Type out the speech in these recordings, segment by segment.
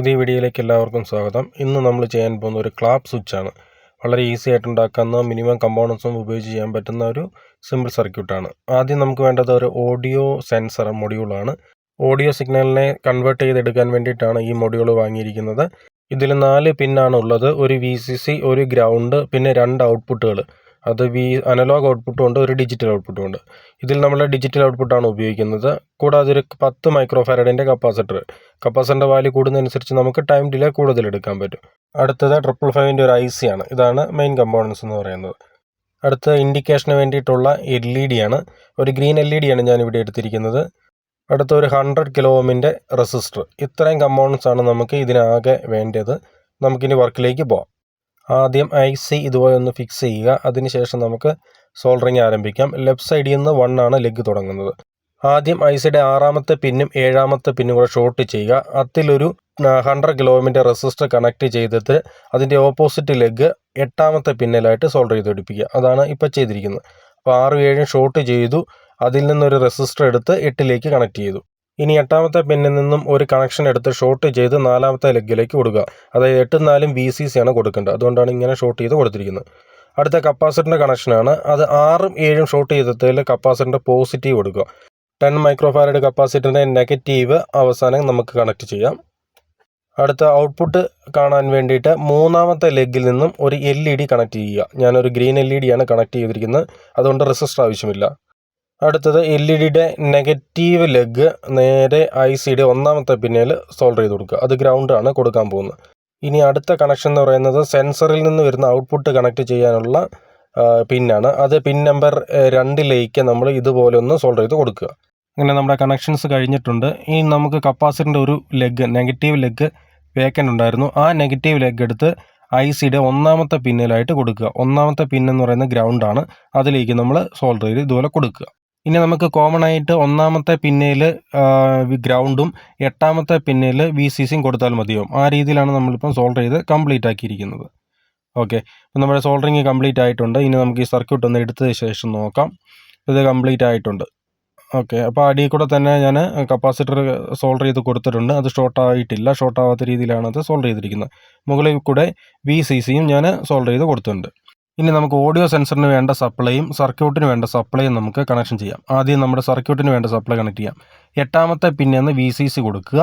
പുതിയ വീഡിയോയിലേക്ക് എല്ലാവർക്കും സ്വാഗതം. ഇന്ന് നമ്മൾ ചെയ്യാൻ പോകുന്ന ഒരു ക്ലാപ്പ് സ്വിച്ചാണ്. വളരെ ഈസി ആയിട്ട് ഉണ്ടാക്കുന്ന മിനിമം കമ്പോണൻസും ഉപയോഗിച്ച് ചെയ്യാൻ പറ്റുന്ന ഒരു സിമ്പിൾ സർക്യൂട്ടാണ്. ആദ്യം നമുക്ക് വേണ്ടത് ഒരു ഓഡിയോ സെൻസർ മൊഡ്യൂളാണ്. ഓഡിയോ സിഗ്നലിനെ കൺവേർട്ട് ചെയ്തെടുക്കാൻ വേണ്ടിയിട്ടാണ് ഈ മൊഡ്യൂൾ വാങ്ങിയിരിക്കുന്നത്. ഇതിൽ 4 പിന്നാണ് ഉള്ളത്. ഒരു VCC, ഒരു ഗ്രൗണ്ട്, പിന്നെ 2 ഔട്ട്പുട്ടുകൾ. അത് അനലോഗ് ഔട്ട്പുട്ടും ഉണ്ട്, ഒരു ഡിജിറ്റൽ ഔട്ട്പുട്ടും ഉണ്ട്. ഇതിൽ നമ്മൾ ഡിജിറ്റൽ ഔട്ട്പുട്ടാണ് ഉപയോഗിക്കുന്നത്. കൂടാതെ ഒരു 10 മൈക്രോ ഫാരഡിൻ്റെ കപ്പാസിറ്ററിൻ്റെ വാല്യൂ കൂടുന്നതനുസരിച്ച് നമുക്ക് ടൈം ഡിലേ കൂടുതൽ എടുക്കാൻ പറ്റും. അടുത്തത് 555 ഒരു IC ആണ്. ഇതാണ് മെയിൻ കമ്പോണൻസ് എന്ന് പറയുന്നത്. അടുത്ത ഇൻഡിക്കേഷന് വേണ്ടിയിട്ടുള്ള LED ആണ്. ഒരു ഗ്രീൻ LED ആണ് ഞാനിവിടെ എടുത്തിരിക്കുന്നത്. അടുത്ത ഒരു 100 കിലോ ഓമിൻ്റെ റെസിസ്റ്റർ. ഇത്രയും കമ്പോണൻസ് ആണ് നമുക്ക് ഇതിനാകെ വേണ്ടത്. നമുക്കിനി വർക്കിലേക്ക് പോകാം. ആദ്യം IC ഇതുപോലെ ഒന്ന് ഫിക്സ് ചെയ്യുക. അതിനുശേഷം നമുക്ക് സോൾഡറിങ് ആരംഭിക്കാം. ലെഫ്റ്റ് സൈഡിൽ നിന്ന് 1 ആണ് ലെഗ് തുടങ്ങുന്നത്. ആദ്യം ICയുടെ 6ാമത്തെ പിന്നും 7ാമത്തെ പിന്നും കൂടെ ഷോർട്ട് ചെയ്യുക. അതിലൊരു 100 കിലോ ഓമിൻ്റെ റെസിസ്റ്റർ കണക്ട് ചെയ്തിട്ട് അതിൻ്റെ ഓപ്പോസിറ്റ് ലെഗ് 8ാമത്തെ പിന്നിലായിട്ട് സോൾഡർ ചെയ്ത് പിടിപ്പിക്കുക. അതാണ് ഇപ്പോൾ ചെയ്തിരിക്കുന്നത്. അപ്പോൾ 6ഉം 7ഉം ഷോർട്ട് ചെയ്തു. അതിൽ നിന്നൊരു റെസിസ്റ്റർ എടുത്ത് 8ലേക്ക് കണക്ട് ചെയ്തു. ഇനി 8ാമത്തെ പിന്നിൽ നിന്നും ഒരു കണക്ഷൻ എടുത്ത് ഷോർട്ട് ചെയ്ത് 4ാമത്തെ ലെഗിലേക്ക് കൊടുക്കുക. അതായത് 8ഉം 4ഉം VCC ആണ് കൊടുക്കേണ്ടത്. അതുകൊണ്ടാണ് ഇങ്ങനെ ഷോർട്ട് ചെയ്ത് കൊടുത്തിരിക്കുന്നത്. അടുത്ത കപ്പാസിറ്ററിൻ്റെ കണക്ഷനാണ്. അത് 6ഉം 7ഉം ഷോർട്ട് ചെയ്തതിൽ കപ്പാസിറ്ററിൻ്റെ പോസിറ്റീവ് കൊടുക്കുക. 10 മൈക്രോ ഫാരഡ് കപ്പാസിറ്ററിൻ്റെ നെഗറ്റീവ് അവസാനം നമുക്ക് കണക്ട് ചെയ്യാം. അടുത്ത ഔട്ട്പുട്ട് കാണാൻ വേണ്ടിയിട്ട് 3ാമത്തെ ലെഗിൽ നിന്നും ഒരു LED കണക്ട് ചെയ്യുക. ഞാനൊരു ഗ്രീൻ LED ആണ് കണക്ട് ചെയ്തിരിക്കുന്നത്. അതുകൊണ്ട് റെസിസ്റ്റർ ആവശ്യമില്ല. അടുത്തത് LEDയുടെ നെഗറ്റീവ് ലെഗ് നേരെ ICയുടെ 1ാമത്തെ പിന്നിൽ സോൾഡർ ചെയ്ത് കൊടുക്കുക. അത് ഗ്രൗണ്ടാണ് കൊടുക്കാൻ പോകുന്നത്. ഇനി അടുത്ത കണക്ഷൻ എന്ന് പറയുന്നത് സെൻസറിൽ നിന്ന് വരുന്ന ഔട്ട്പുട്ട് കണക്ട് ചെയ്യാനുള്ള പിന്നാണ്. അത് പിൻ നമ്പർ 2ലേക്ക് നമ്മൾ ഇതുപോലെ ഒന്ന് സോൾഡർ ചെയ്ത് കൊടുക്കുക. അങ്ങനെ നമ്മുടെ കണക്ഷൻസ് കഴിഞ്ഞിട്ടുണ്ട്. ഇനി നമുക്ക് കപ്പാസിറ്ററിൻ്റെ ഒരു ലെഗ്, നെഗറ്റീവ് ലെഗ് വേക്കൻ്റ് ഉണ്ടായിരുന്നു. ആ നെഗറ്റീവ് ലെഗ് എടുത്ത് ICയുടെ 1ാമത്തെ പിന്നിലായിട്ട് കൊടുക്കുക. 1ാമത്തെ പിൻ എന്ന് പറയുന്നത് ഗ്രൗണ്ടാണ്. അതിലേക്ക് നമ്മൾ സോൾഡർ ചെയ്ത് ഇതുപോലെ കൊടുക്കുക. ഇനി നമുക്ക് കോമൺ ആയിട്ട് 1ാമത്തെ പിന്നിൽ ഗ്രൗണ്ടും 8ാമത്തെ പിന്നിൽ VCCയും കൊടുത്താൽ മതിയാവും. ആ രീതിയിലാണ് നമ്മളിപ്പം സോൾഡർ ചെയ്ത് കംപ്ലീറ്റ് ആക്കിയിരിക്കുന്നത്. ഓക്കെ, അപ്പം നമ്മുടെ സോൾഡറിങ് കംപ്ലീറ്റ് ആയിട്ടുണ്ട്. ഇനി നമുക്ക് ഈ സർക്യൂട്ട് ഒന്ന് എടുത്തതിന് ശേഷം നോക്കാം. ഇത് കംപ്ലീറ്റ് ആയിട്ടുണ്ട്. ഓക്കെ, അപ്പോൾ അടിയിൽ കൂടെ തന്നെ ഞാൻ കപ്പാസിറ്റർ സോൾഡർ ചെയ്ത് കൊടുത്തിട്ടുണ്ട്. അത് ഷോർട്ട് ആയിട്ടില്ല. ഷോർട്ട് ആവാത്ത രീതിയിലാണ് അത് സോൾഡർ ചെയ്തിരിക്കുന്നത്. മുകളിൽ കൂടെ VCCയും ഞാൻ സോൾഡർ ചെയ്ത് കൊടുത്തിട്ടുണ്ട്. ഇനി നമുക്ക് ഓഡിയോ സെൻസറിന് വേണ്ട സപ്ലൈയും സർക്യൂട്ടിന് വേണ്ട സപ്ലൈയും നമുക്ക് കണക്ഷൻ ചെയ്യാം. ആദ്യം നമ്മുടെ സർക്യൂട്ടിന് വേണ്ട സപ്ലൈ കണക്ട് ചെയ്യാം. 8ാമത്തെ പിന്നിൽ VCC കൊടുക്കുക.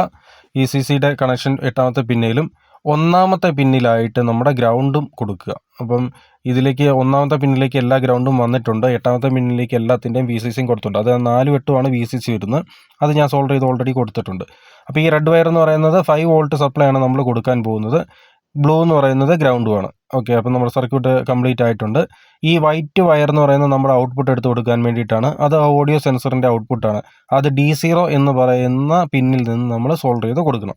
VCCയുടെ കണക്ഷൻ 8ാമത്തെ പിന്നിലും 1ാമത്തെ പിന്നിലായിട്ട് നമ്മുടെ ഗ്രൗണ്ടും കൊടുക്കുക. അപ്പം ഇതിലേക്ക് 1ാമത്തെ പിന്നിലേക്ക് എല്ലാ ഗ്രൗണ്ടും വന്നിട്ടുണ്ട്. 8ാമത്തെ പിന്നിലേക്ക് എല്ലാത്തിൻ്റെയും VCCയും കൊടുത്തിട്ടുണ്ട്. അത് 4 വെട്ടുമാണ് VCC വരുന്നത്. അത് ഞാൻ സോൾഡർ ചെയ്ത് ഓൾറെഡി കൊടുത്തിട്ടുണ്ട്. അപ്പോൾ ഈ റെഡ് വയർ എന്ന് പറയുന്നത് 5 വോൾട്ട് സപ്ലൈ ആണ് നമ്മൾ കൊടുക്കാൻ പോകുന്നത്. ബ്ലൂ എന്ന് പറയുന്നത് ഗ്രൗണ്ടുമാണ്. ഓക്കെ, അപ്പോൾ നമ്മുടെ സർക്യൂട്ട് കംപ്ലീറ്റ് ആയിട്ടുണ്ട്. ഈ വൈറ്റ് വയർ എന്ന് പറയുന്നത് നമ്മുടെ ഔട്ട്പുട്ട് എടുത്ത് കൊടുക്കാൻ വേണ്ടിയിട്ടാണ്. അത് ഓഡിയോ സെൻസറിൻ്റെ ഔട്ട്പുട്ടാണ്. അത് D0 എന്ന് പറയുന്ന പിന്നിൽ നിന്ന് നമ്മൾ സോൾഡർ ചെയ്ത് കൊടുക്കണം.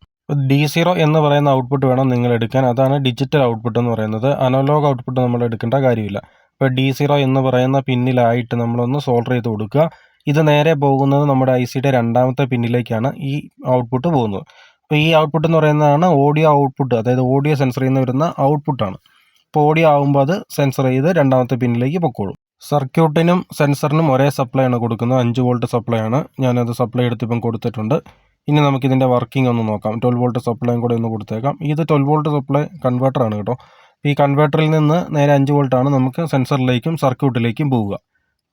D0 എന്ന് പറയുന്ന ഔട്ട്പുട്ട് വേണം നിങ്ങൾ എടുക്കാൻ. അതാണ് ഡിജിറ്റൽ ഔട്ട്പുട്ട് എന്ന് പറയുന്നത്. അനലോഗ് ഔട്ട്പുട്ട് നമ്മൾ എടുക്കേണ്ട കാര്യമില്ല. അപ്പോൾ D0 എന്ന് പറയുന്ന പിന്നിലായിട്ട് നമ്മളൊന്ന് സോൾഡർ ചെയ്ത് കൊടുക്കുക. ഇത് നേരെ പോകുന്നത് നമ്മുടെ ICയുടെ 2ാമത്തെ പിന്നിലേക്കാണ് ഈ ഔട്ട്പുട്ട് പോകുന്നത്. അപ്പോൾ ഈ ഔട്ട്പുട്ട് എന്ന് പറയുന്നതാണ് ഓഡിയോ ഔട്ട്പുട്ട്. അതായത് ഓഡിയോ സെൻസറിൽ നിന്ന് വരുന്ന ഔട്ട്പുട്ടാണ്. ഇപ്പോൾ ഓഡിയോ ആകുമ്പോൾ അത് സെൻസർ ചെയ്ത് 2ാമത്തെ പിന്നിലേക്ക് പൊക്കോളും. സർക്യൂട്ടിനും സെൻസറിനും ഒരേ സപ്ലൈ ആണ് കൊടുക്കുന്നത്. 5 വോൾട്ട് സപ്ലൈ ആണ്. ഞാനത് സപ്ലൈ എടുത്തിപ്പം കൊടുത്തിട്ടുണ്ട്. ഇനി നമുക്കിതിൻ്റെ വർക്കിംഗ് ഒന്ന് നോക്കാം. 12 വോൾട്ട് സപ്ലൈയും കൂടെ ഒന്ന് കൊടുത്തേക്കാം. ഇത് 12 വോൾട്ട് സപ്ലൈ കൺവേർട്ടറാണ് കേട്ടോ. ഈ കൺവേർട്ടറിൽ നിന്ന് നേരെ 5 വോൾട്ടാണ് നമുക്ക് സെൻസറിലേക്കും സർക്യൂട്ടിലേക്കും പോവുക.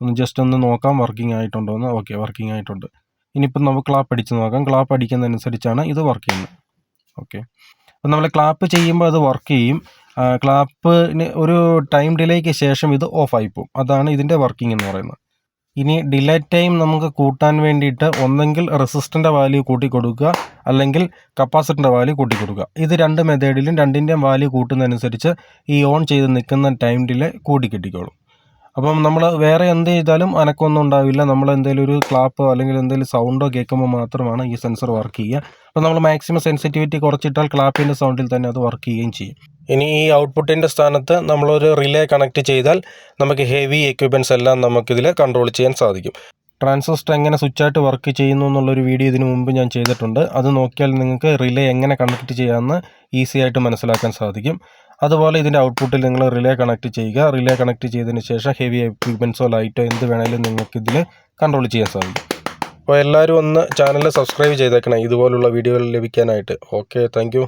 ഒന്ന് ജസ്റ്റ് ഒന്ന് നോക്കാം വർക്കിംഗ് ആയിട്ടുണ്ടോ എന്ന്. ഓക്കെ, വർക്കിംഗ് ആയിട്ടുണ്ട്. ഇനിയിപ്പം നമുക്ക് ക്ലാപ്പ് അടിച്ച് നോക്കാം. ക്ലാപ്പ് അടിക്കുന്നതനുസരിച്ചാണ് ഇത് വർക്ക് ചെയ്യുന്നത്. ഓക്കെ, അപ്പം നമ്മൾ ക്ലാപ്പ് ചെയ്യുമ്പോൾ അത് വർക്ക് ചെയ്യും. ക്ലാപ്പിന് ഒരു ടൈം ഡിലേക്ക് ശേഷം ഇത് ഓഫായി പോകും. അതാണ് ഇതിൻ്റെ വർക്കിംഗ് എന്ന് പറയുന്നത്. ഇനി ഡിലേ ടൈം നമുക്ക് കൂട്ടാൻ വേണ്ടിയിട്ട് ഒന്നെങ്കിൽ റെസിസ്റ്ററിൻ്റെ വാല്യൂ കൂട്ടി കൊടുക്കുക, അല്ലെങ്കിൽ കപ്പാസിറ്ററിൻ്റെ വാല്യൂ കൂട്ടി കൊടുക്കുക. ഇത് 2 മെത്തേഡിലും 2ൻ്റെയും വാല്യൂ കൂട്ടുന്നതനുസരിച്ച് ഈ ഓൺ ചെയ്ത് നിൽക്കുന്ന ടൈം ഡിലേ കൂടി കിട്ടിക്കോളും. അപ്പം നമ്മൾ വേറെ എന്ത് ചെയ്താലും അനക്കമൊന്നും ഉണ്ടാവില്ല. നമ്മൾ എന്തെങ്കിലും ഒരു ക്ലാപ്പോ അല്ലെങ്കിൽ എന്തെങ്കിലും സൗണ്ടോ കേൾക്കുമ്പോൾ മാത്രമാണ് ഈ സെൻസർ വർക്ക് ചെയ്യുക. അപ്പോൾ നമ്മൾ മാക്സിമം സെൻസിറ്റിവിറ്റി കുറച്ചിട്ടാൽ ക്ലാപ്പിൻ്റെ സൗണ്ടിൽ തന്നെ അത് വർക്ക് ചെയ്യുകയും ചെയ്യും. ഇനി ഈ ഔട്ട്പുട്ടിൻ്റെ സ്ഥാനത്ത് നമ്മളൊരു റിലേ കണക്ട് ചെയ്താൽ നമുക്ക് ഹെവി എക്യുപ്മെൻറ്റ്സ് എല്ലാം നമുക്കിതിൽ കൺട്രോൾ ചെയ്യാൻ സാധിക്കും. ട്രാൻസിസ്റ്റർ എങ്ങനെ സ്വിച്ചായിട്ട് വർക്ക് ചെയ്യുന്നു എന്നുള്ളൊരു വീഡിയോ ഇതിനു മുമ്പ് ഞാൻ ചെയ്തിട്ടുണ്ട്. അത് നോക്കിയാൽ നിങ്ങൾക്ക് റിലേ എങ്ങനെ കണക്ട് ചെയ്യാമെന്ന് ഈസി ആയിട്ട് മനസ്സിലാക്കാൻ സാധിക്കും. അതുപോലെ ഇതിൻ്റെ ഔട്ട്പുട്ടിൽ നിങ്ങൾ റിലേ കണക്ട് ചെയ്യുക. റിലേ കണക്ട് ചെയ്തതിന് ശേഷം ഹെവി എക്യുപ്മെൻറ്റ്സോ ലൈറ്റോ എന്ത് വേണമെങ്കിലും നിങ്ങൾക്കിതിൽ കൺട്രോൾ ചെയ്യാൻ സാധിക്കും. അപ്പോൾ എല്ലാവരും ഒന്ന് ചാനൽ സബ്സ്ക്രൈബ് ചെയ്തേക്കണം ഇതുപോലുള്ള വീഡിയോകൾ ലഭിക്കാനായിട്ട്. Okay, thank